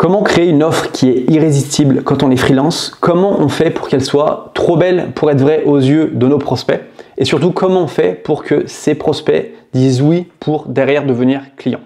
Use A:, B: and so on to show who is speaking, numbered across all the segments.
A: Comment créer une offre qui est irrésistible quand on est freelance? Comment on fait pour qu'elle soit trop belle pour être vraie aux yeux de nos prospects? Et surtout, comment on fait pour que ces prospects disent oui pour derrière devenir clients?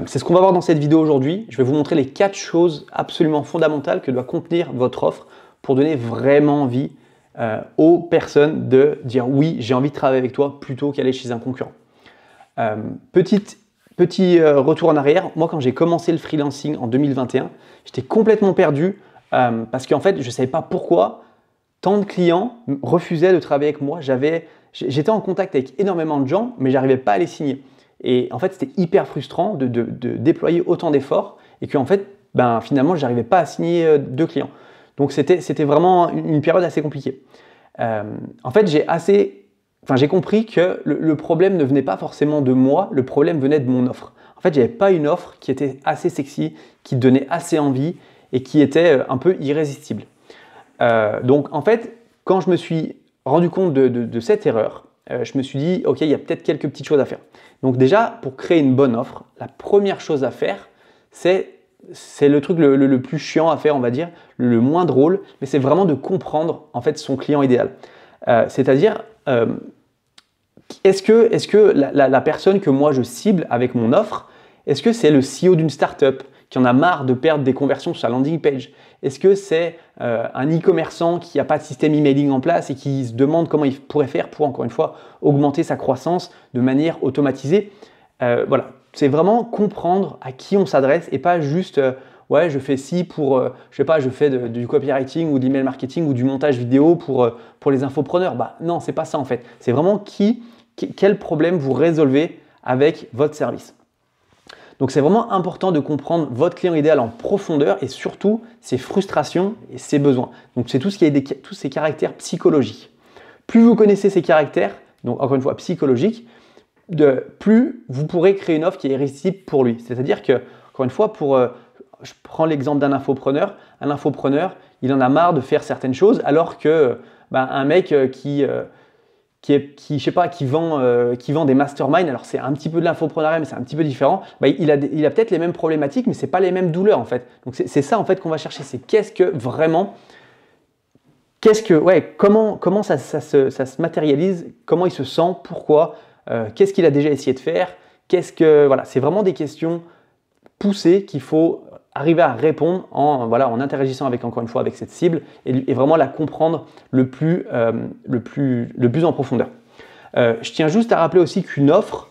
A: C'est ce qu'on va voir dans cette vidéo aujourd'hui. Je vais vous montrer les 4 choses absolument fondamentales que doit contenir votre offre pour donner vraiment envie aux personnes de dire oui, j'ai envie de travailler avec toi plutôt qu'aller chez un concurrent. Petit retour en arrière, moi quand j'ai commencé le freelancing en 2021, j'étais complètement perdu parce qu'en fait je ne savais pas pourquoi tant de clients refusaient de travailler avec moi. J'étais en contact avec énormément de gens mais je n'arrivais pas à les signer. Et en fait c'était hyper frustrant de déployer autant d'efforts et qu'en fait finalement je n'arrivais pas à signer de clients. Donc c'était vraiment une période assez compliquée. En fait j'ai compris que le problème ne venait pas forcément de moi, le problème venait de mon offre. En fait, je n'avais pas une offre qui était assez sexy, qui donnait assez envie et qui était un peu irrésistible. Donc en fait, quand je me suis rendu compte de cette erreur, je me suis dit, ok, il y a peut-être quelques petites choses à faire. Donc déjà, pour créer une bonne offre, la première chose à faire, c'est le truc le plus chiant à faire, on va dire, le moins drôle, mais c'est vraiment de comprendre en fait son client idéal. C'est-à-dire, est-ce que la personne que moi je cible avec mon offre, est-ce que c'est le CEO d'une startup qui en a marre de perdre des conversions sur sa landing page? Est-ce que c'est un e-commerçant qui n'a pas de système emailing en place et qui se demande comment il pourrait faire pour, encore une fois, augmenter sa croissance de manière automatisée? Voilà, c'est vraiment comprendre à qui on s'adresse et pas juste ouais, je fais ci pour, je sais pas, je fais du copywriting ou de l'email marketing ou du montage vidéo pour les infopreneurs. Non, c'est pas ça en fait. C'est vraiment quel problème vous résolvez avec votre service. Donc c'est vraiment important de comprendre votre client idéal en profondeur et surtout ses frustrations et ses besoins. Donc c'est tout ce qui est tous ces caractères psychologiques. Plus vous connaissez ces caractères, donc encore une fois psychologiques, plus vous pourrez créer une offre qui est irrésistible pour lui. C'est-à-dire que, encore une fois, je prends l'exemple d'un infopreneur. Un infopreneur, il en a marre de faire certaines choses, alors que un mec qui vend des masterminds, alors c'est un petit peu de l'infopreneuriat, mais c'est un petit peu différent. Il a peut-être les mêmes problématiques, mais c'est pas les mêmes douleurs en fait. Donc c'est ça en fait qu'on va chercher. C'est comment ça se matérialise, comment il se sent, pourquoi, qu'est-ce qu'il a déjà essayé de faire, voilà, c'est vraiment des questions poussées qu'il faut arriver à répondre en interagissant encore une fois avec cette cible et vraiment la comprendre le plus en profondeur. Je tiens juste à rappeler aussi qu'une offre,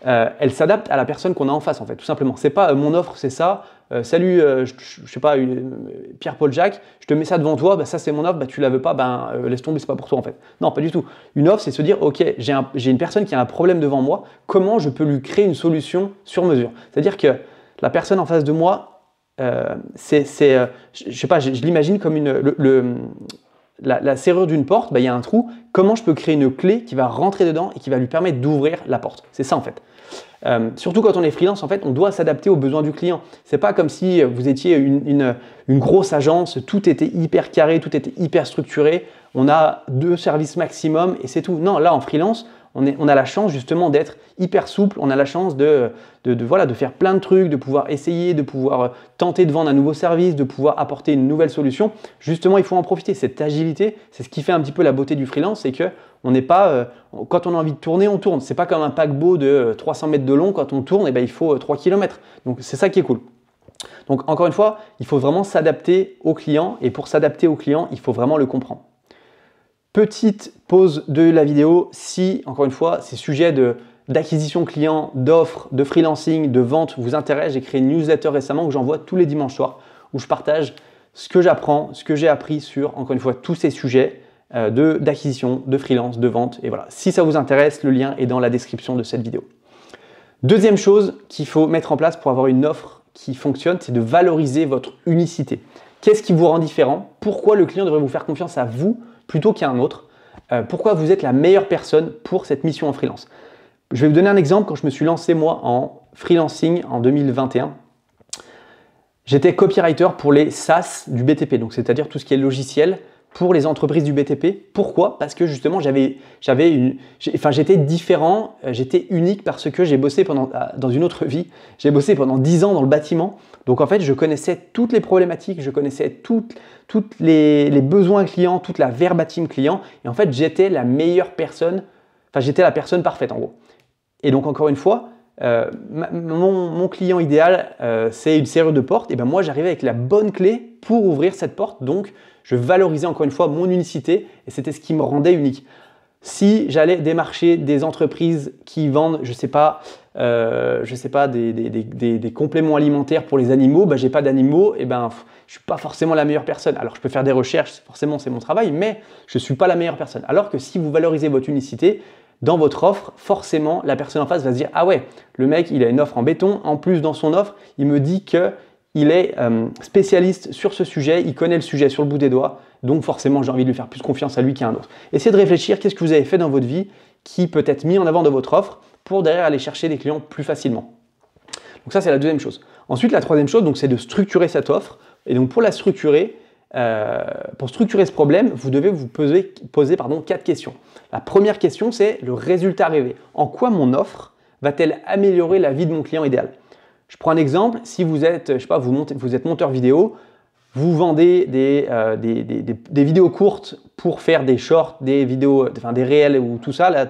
A: elle s'adapte à la personne qu'on a en face en fait, tout simplement. C'est pas mon offre c'est ça, salut, je sais pas, Pierre-Paul Jacques, je te mets ça devant toi, ça c'est mon offre, tu la veux pas, laisse tomber, c'est pas pour toi en fait. Non, pas du tout. Une offre c'est se dire, ok, j'ai une personne qui a un problème devant moi, comment je peux lui créer une solution sur mesure? C'est-à-dire que la personne en face de moi, je sais pas, je l'imagine comme la serrure d'une porte, il y a un trou. Comment je peux créer une clé qui va rentrer dedans et qui va lui permettre d'ouvrir la porte? C'est ça en fait. Surtout quand on est freelance, en fait, on doit s'adapter aux besoins du client. C'est pas comme si vous étiez une grosse agence, tout était hyper carré, tout était hyper structuré. On a 2 services maximum et c'est tout. Non, là en freelance, on a la chance justement d'être hyper souple, on a la chance de faire plein de trucs, de pouvoir essayer, de pouvoir tenter de vendre un nouveau service, de pouvoir apporter une nouvelle solution. Justement, il faut en profiter. Cette agilité, c'est ce qui fait un petit peu la beauté du freelance, c'est que on n'est pas, quand on a envie de tourner, on tourne. C'est pas comme un paquebot de 300 mètres de long, quand on tourne, il faut 3 km. Donc c'est ça qui est cool. Donc encore une fois, il faut vraiment s'adapter au client et pour s'adapter au client, il faut vraiment le comprendre. Petite pause de la vidéo, si encore une fois ces sujets d'acquisition client, d'offres, de freelancing, de vente vous intéressent, j'ai créé une newsletter récemment que j'envoie tous les dimanches soirs où je partage ce que j'apprends, ce que j'ai appris sur encore une fois tous ces sujets d'acquisition, de freelance, de vente et voilà. Si ça vous intéresse, le lien est dans la description de cette vidéo. Deuxième chose qu'il faut mettre en place pour avoir une offre qui fonctionne, c'est de valoriser votre unicité. Qu'est-ce qui vous rend différent? Pourquoi le client devrait vous faire confiance à vous plutôt qu'à un autre? Pourquoi vous êtes la meilleure personne pour cette mission en freelance? Je vais vous donner un exemple. Quand je me suis lancé moi en freelancing en 2021, j'étais copywriter pour les SaaS du BTP, donc c'est-à-dire tout ce qui est logiciel pour les entreprises du BTP. Pourquoi? Parce que justement, j'étais différent, j'étais unique parce que j'ai bossé dans une autre vie. J'ai bossé pendant 10 ans dans le bâtiment. Donc en fait, je connaissais toutes les problématiques, je connaissais tous les besoins clients, toute la verbatim client. Et en fait, j'étais la meilleure personne, enfin j'étais la personne parfaite en gros. Et donc encore une fois, mon client idéal, c'est une serrure de porte. Et ben moi, j'arrivais avec la bonne clé pour ouvrir cette porte. Donc, je valorisais encore une fois mon unicité et c'était ce qui me rendait unique. Si j'allais démarcher des entreprises qui vendent, je sais pas, des compléments alimentaires pour les animaux, ben, j'ai pas d'animaux, et ben je suis pas forcément la meilleure personne. Alors je peux faire des recherches, forcément c'est mon travail, mais je suis pas la meilleure personne. Alors que si vous valorisez votre unicité dans votre offre, forcément la personne en face va se dire ah ouais, le mec il a une offre en béton, en plus dans son offre il me dit que il est spécialiste sur ce sujet, il connaît le sujet sur le bout des doigts, donc forcément j'ai envie de lui faire plus confiance à lui qu'à un autre. Essayez de réfléchir, qu'est-ce que vous avez fait dans votre vie qui peut être mis en avant dans votre offre pour derrière aller chercher des clients plus facilement. Donc ça c'est la deuxième chose. Ensuite la troisième chose, c'est de structurer cette offre. Et donc pour la structurer, pour structurer ce problème, vous devez vous poser 4 questions. La première question c'est le résultat rêvé. En quoi mon offre va-t-elle améliorer la vie de mon client idéal? Je prends un exemple, si vous êtes, je sais pas, vous êtes monteur vidéo, vous vendez des vidéos courtes pour faire des shorts, des vidéos, enfin des réels ou tout ça, là,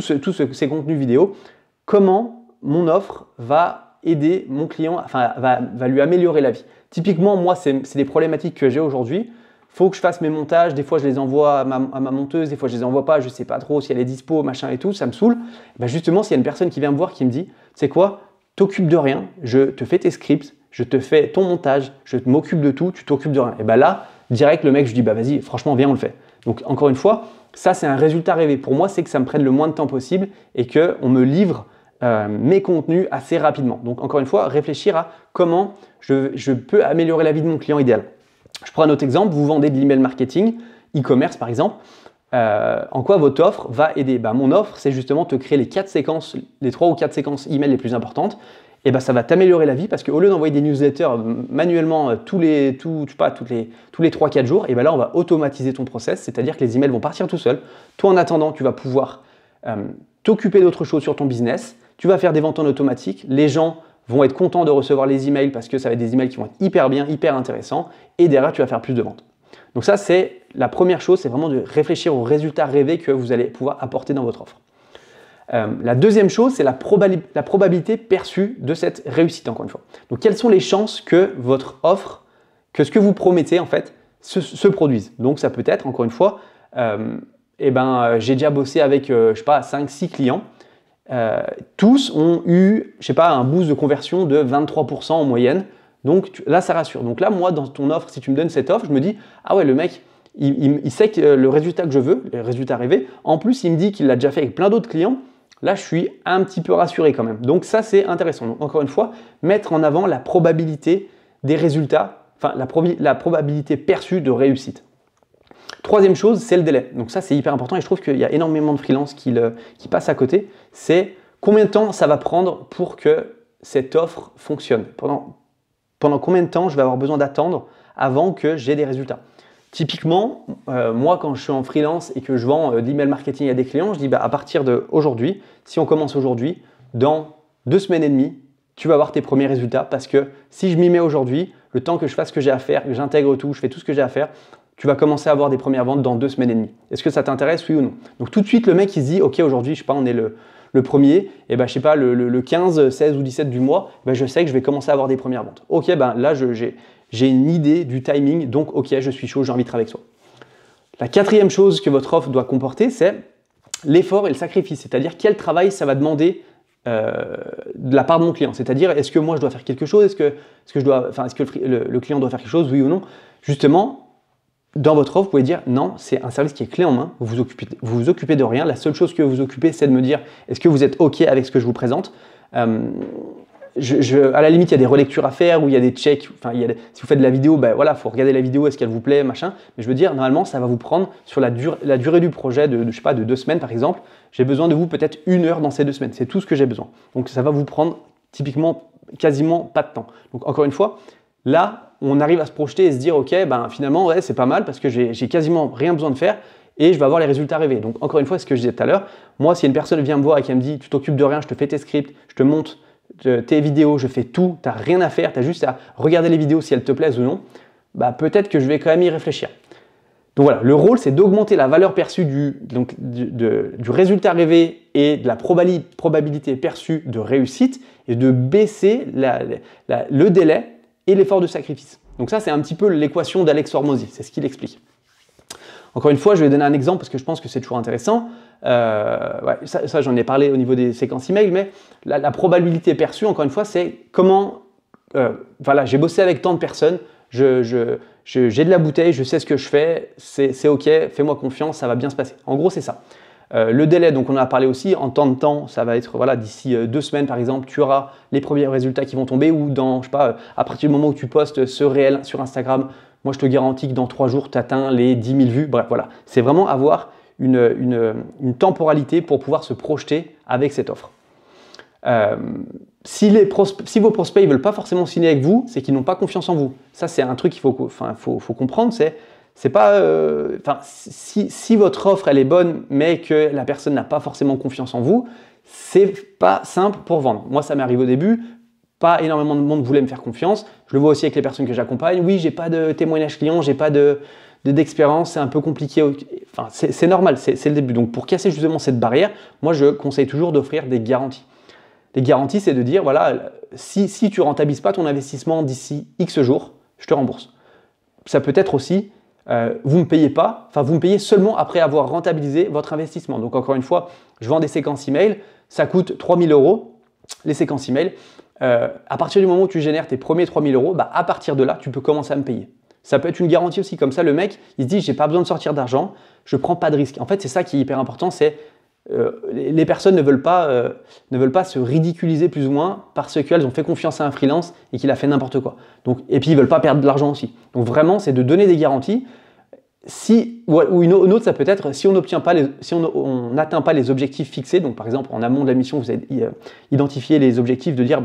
A: ces contenus vidéo, comment mon offre va aider mon client, enfin va lui améliorer la vie. Typiquement, moi, c'est des problématiques que j'ai aujourd'hui. Il faut que je fasse mes montages, des fois je les envoie à ma monteuse, des fois je les envoie pas, je sais pas trop si elle est dispo, machin et tout, ça me saoule. Ben justement, s'il y a une personne qui vient me voir qui me dit, tu sais quoi, t'occupes de rien, je te fais tes scripts, je te fais ton montage, je m'occupe de tout, tu t'occupes de rien. Et bien là, direct, le mec, je dis, bah vas-y, franchement, viens, on le fait. Donc encore une fois, ça c'est un résultat rêvé. Pour moi, c'est que ça me prenne le moins de temps possible et qu'on me livre mes contenus assez rapidement. Donc encore une fois, réfléchir à comment je peux améliorer la vie de mon client idéal. Je prends un autre exemple, vous vendez de l'email marketing, e-commerce par exemple. En quoi votre offre va aider? Mon offre, c'est justement te créer les 3 ou 4 séquences email les plus importantes. Et ça va t'améliorer la vie parce qu'au lieu d'envoyer des newsletters manuellement tous les 3-4 jours, et là, on va automatiser ton process, c'est-à-dire que les emails vont partir tout seuls. Toi, en attendant, tu vas pouvoir t'occuper d'autres choses sur ton business. Tu vas faire des ventes en automatique. Les gens vont être contents de recevoir les emails parce que ça va être des emails qui vont être hyper bien, hyper intéressants. Et derrière, tu vas faire plus de ventes. Donc ça, c'est la première chose, c'est vraiment de réfléchir aux résultats rêvés que vous allez pouvoir apporter dans votre offre. La deuxième chose, c'est la probabilité perçue de cette réussite, encore une fois. Donc, quelles sont les chances que votre offre, que ce que vous promettez, en fait, se produise? Donc, ça peut être, encore une fois, j'ai déjà bossé avec, 5-6 clients. Tous ont eu, un boost de conversion de 23% en moyenne. Donc, là, ça rassure. Donc là, moi, dans ton offre, si tu me donnes cette offre, je me dis, ah ouais, le mec, il sait que le résultat que je veux, le résultat rêvé. En plus, il me dit qu'il l'a déjà fait avec plein d'autres clients. Là, je suis un petit peu rassuré quand même. Donc ça, c'est intéressant. Donc, encore une fois, mettre en avant la probabilité des résultats, enfin la probabilité perçue de réussite. Troisième chose, c'est le délai. Donc ça, c'est hyper important et je trouve qu'il y a énormément de freelances qui passent à côté. C'est combien de temps ça va prendre pour que cette offre fonctionne. Pendant combien de temps je vais avoir besoin d'attendre avant que j'ai des résultats. Typiquement, moi, quand je suis en freelance et que je vends de l'email marketing à des clients, je dis à partir d'aujourd'hui, si on commence aujourd'hui, dans 2 semaines et demie, tu vas avoir tes premiers résultats parce que si je m'y mets aujourd'hui, le temps que je fasse ce que j'ai à faire, que j'intègre tout, je fais tout ce que j'ai à faire, tu vas commencer à avoir des premières ventes dans 2 semaines et demie. Est-ce que ça t'intéresse, oui ou non? Donc tout de suite, le mec, il se dit, ok, aujourd'hui, on est le premier, et le 15, 16 ou 17 du mois, je sais que je vais commencer à avoir des premières ventes. Ok, là, j'ai une idée du timing, donc ok, je suis chaud, j'ai envie de travailler avec toi. La quatrième chose que votre offre doit comporter, c'est l'effort et le sacrifice, c'est-à-dire quel travail ça va demander de la part de mon client. C'est-à-dire, est-ce que moi je dois faire quelque chose, est-ce que le client doit faire quelque chose, oui ou non? Justement, dans votre offre, vous pouvez dire non, c'est un service qui est clé en main, vous vous occupez de rien, la seule chose que vous occupez, c'est de me dire est-ce que vous êtes ok avec ce que je vous présente. À la limite, il y a des relectures à faire ou il y a des checks. Si vous faites de la vidéo, il faut regarder la vidéo, est-ce qu'elle vous plaît, machin. Mais je veux dire, normalement, ça va vous prendre sur la durée du projet de 2 semaines, par exemple. J'ai besoin de vous peut-être 1 heure dans ces 2 semaines. C'est tout ce que j'ai besoin. Donc, ça va vous prendre typiquement quasiment pas de temps. Donc, encore une fois, là, on arrive à se projeter et se dire, ok, ben, finalement, ouais, c'est pas mal parce que j'ai quasiment rien besoin de faire et je vais avoir les résultats rêvés. Donc, encore une fois, ce que je disais tout à l'heure, moi, si une personne vient me voir et qui me dit, tu t'occupes de rien, je te fais tes scripts, je te monte tes vidéos, je fais tout, tu n'as rien à faire, tu as juste à regarder les vidéos si elles te plaisent ou non, bah, peut-être que je vais quand même y réfléchir. Donc voilà, le rôle, c'est d'augmenter la valeur perçue du résultat rêvé et de la probabilité perçue de réussite et de baisser le délai et l'effort de sacrifice. Donc ça, c'est un petit peu l'équation d'Alex Hormozi, c'est ce qu'il explique. Encore une fois, je vais donner un exemple parce que je pense que c'est toujours intéressant. Ouais, ça j'en ai parlé au niveau des séquences email, mais la probabilité perçue, encore une fois, c'est comment, voilà, j'ai bossé avec tant de personnes, j'ai de la bouteille, je sais ce que je fais, c'est ok, fais-moi confiance, ça va bien se passer. En gros, c'est ça. Le délai, donc on en a parlé aussi, en temps de temps, ça va être, voilà, d'ici 2 semaines par exemple, tu auras les premiers résultats qui vont tomber ou dans, je sais pas, à partir du moment où tu postes ce réel sur Instagram, moi je te garantis que dans 3 jours, tu atteins les 10 000 vues. Bref, voilà, c'est vraiment avoir une temporalité pour pouvoir se projeter avec cette offre. Si vos prospects ne veulent pas forcément signer avec vous, c'est qu'ils n'ont pas confiance en vous. Ça, c'est un truc qu'il faut comprendre, c'est pas, si votre offre elle est bonne, mais que la personne n'a pas forcément confiance en vous, c'est pas simple pour vendre. Moi, ça m'arrive au début, pas énormément de monde voulait me faire confiance. Je le vois aussi avec les personnes que j'accompagne. Oui, j'ai pas de témoignage client, j'ai pas d'expérience, c'est un peu compliqué. Enfin, c'est normal, c'est le début. Donc, pour casser justement cette barrière, moi, je conseille toujours d'offrir des garanties. Les garanties, c'est de dire, voilà, si tu ne rentabilises pas ton investissement d'ici X jours, je te rembourse. Ça peut être aussi, vous ne me payez pas, enfin, vous me payez seulement après avoir rentabilisé votre investissement. Donc, encore une fois, je vends des séquences email, ça coûte 3 000 €, les séquences email. À partir du moment où tu génères tes premiers 3 000 €, bah, à partir de là, tu peux commencer à me payer. Ça peut être une garantie aussi, comme ça, le mec, il se dit, j'ai pas besoin de sortir d'argent, je ne prends pas de risque. En fait, c'est ça qui est hyper important, c'est les personnes ne veulent pas se ridiculiser plus ou moins parce qu'elles ont fait confiance à un freelance et qu'il a fait n'importe quoi. Donc, et puis ils ne veulent pas perdre de l'argent aussi. Donc vraiment, c'est de donner des garanties. Ou une autre, ça peut être si on n'atteint pas les objectifs fixés, donc par exemple en amont de la mission, vous avez identifié les objectifs de dire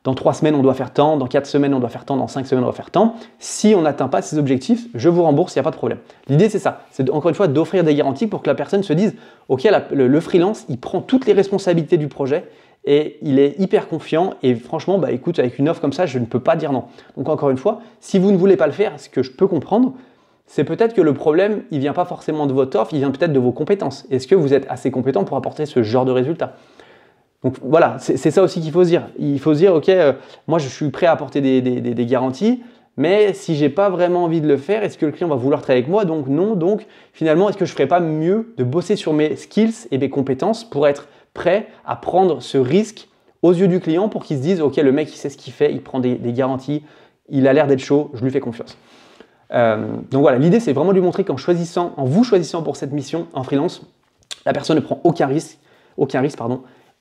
A: dans 3 semaines on doit faire tant, dans 4 semaines on doit faire tant, dans 5 semaines on doit faire tant. Si on n'atteint pas ces objectifs, je vous rembourse, il n'y a pas de problème. L'idée c'est ça, c'est encore une fois d'offrir des garanties pour que la personne se dise ok, le freelance il prend toutes les responsabilités du projet et il est hyper confiant et franchement bah écoute, avec une offre comme ça je ne peux pas dire non. Donc encore une fois, si vous ne voulez pas le faire, ce que je peux comprendre, c'est peut-être que le problème il ne vient pas forcément de votre offre, il vient peut-être de vos compétences. Est-ce que vous êtes assez compétent pour apporter ce genre de résultat? Donc voilà, c'est ça aussi qu'il faut se dire. Il faut se dire, ok, moi je suis prêt à apporter des garanties, mais si j'ai pas vraiment envie de le faire, est-ce que le client va vouloir travailler avec moi? Donc non, donc finalement, est-ce que je ferais pas mieux de bosser sur mes skills et mes compétences pour être prêt à prendre ce risque aux yeux du client pour qu'il se dise, ok, le mec il sait ce qu'il fait, il prend des garanties, il a l'air d'être chaud, je lui fais confiance. Donc voilà, l'idée c'est vraiment de lui montrer qu'en vous choisissant pour cette mission en freelance, la personne ne prend aucun risque,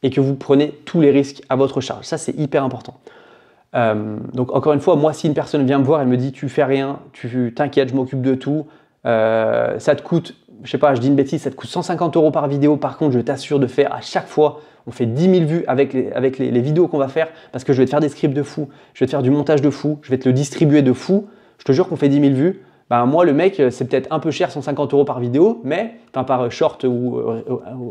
A: et que vous prenez tous les risques à votre charge. Ça, c'est hyper important. Donc, encore une fois, moi, si une personne vient me voir, elle me dit « tu fais rien, t'inquiète, je m'occupe de tout, ça te coûte, je sais pas, je dis une bêtise, ça te coûte 150 € par vidéo, par contre, je t'assure de faire à chaque fois, on fait 10 000 vues avec les vidéos qu'on va faire, parce que je vais te faire des scripts de fou, je vais te faire du montage de fou, je vais te le distribuer de fou, je te jure qu'on fait 10 000 vues. » Ben, moi, le mec, c'est peut-être un peu cher, 150 € par vidéo, mais, enfin par short ou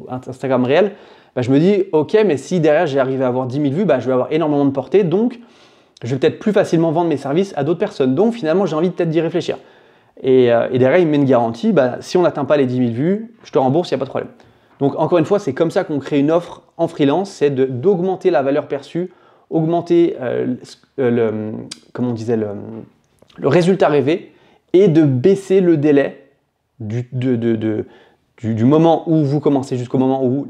A: Instagram réel, ben, je me dis, ok, mais si derrière j'ai arrivé à avoir 10 000 vues, ben, je vais avoir énormément de portée, donc je vais peut-être plus facilement vendre mes services à d'autres personnes. Donc finalement, j'ai envie peut-être d'y réfléchir. Et derrière, il me met une garantie, ben, si on n'atteint pas les 10 000 vues, je te rembourse, il n'y a pas de problème. Donc encore une fois, c'est comme ça qu'on crée une offre en freelance, c'est d'augmenter la valeur perçue, augmenter comment on disait, le résultat rêvé et de baisser le délai du moment où vous commencez jusqu'au moment où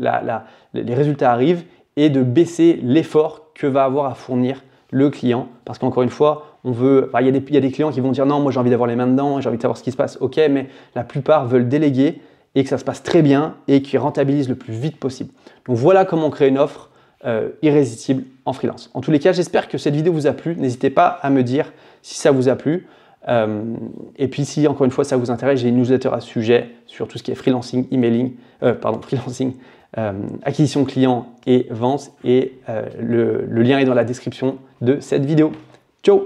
A: les résultats arrivent et de baisser l'effort que va avoir à fournir le client. Parce qu'encore une fois, il y a des clients qui vont dire non, moi j'ai envie d'avoir les mains dedans, j'ai envie de savoir ce qui se passe. Ok, mais la plupart veulent déléguer et que ça se passe très bien et qu'ils rentabilisent le plus vite possible. Donc voilà comment on crée une offre irrésistible en freelance. En tous les cas, j'espère que cette vidéo vous a plu. N'hésitez pas à me dire si ça vous a plu. Et puis si encore une fois ça vous intéresse, j'ai une newsletter à ce sujet sur tout ce qui est freelancing, acquisition client et vente, et le lien est dans la description de cette vidéo. Ciao!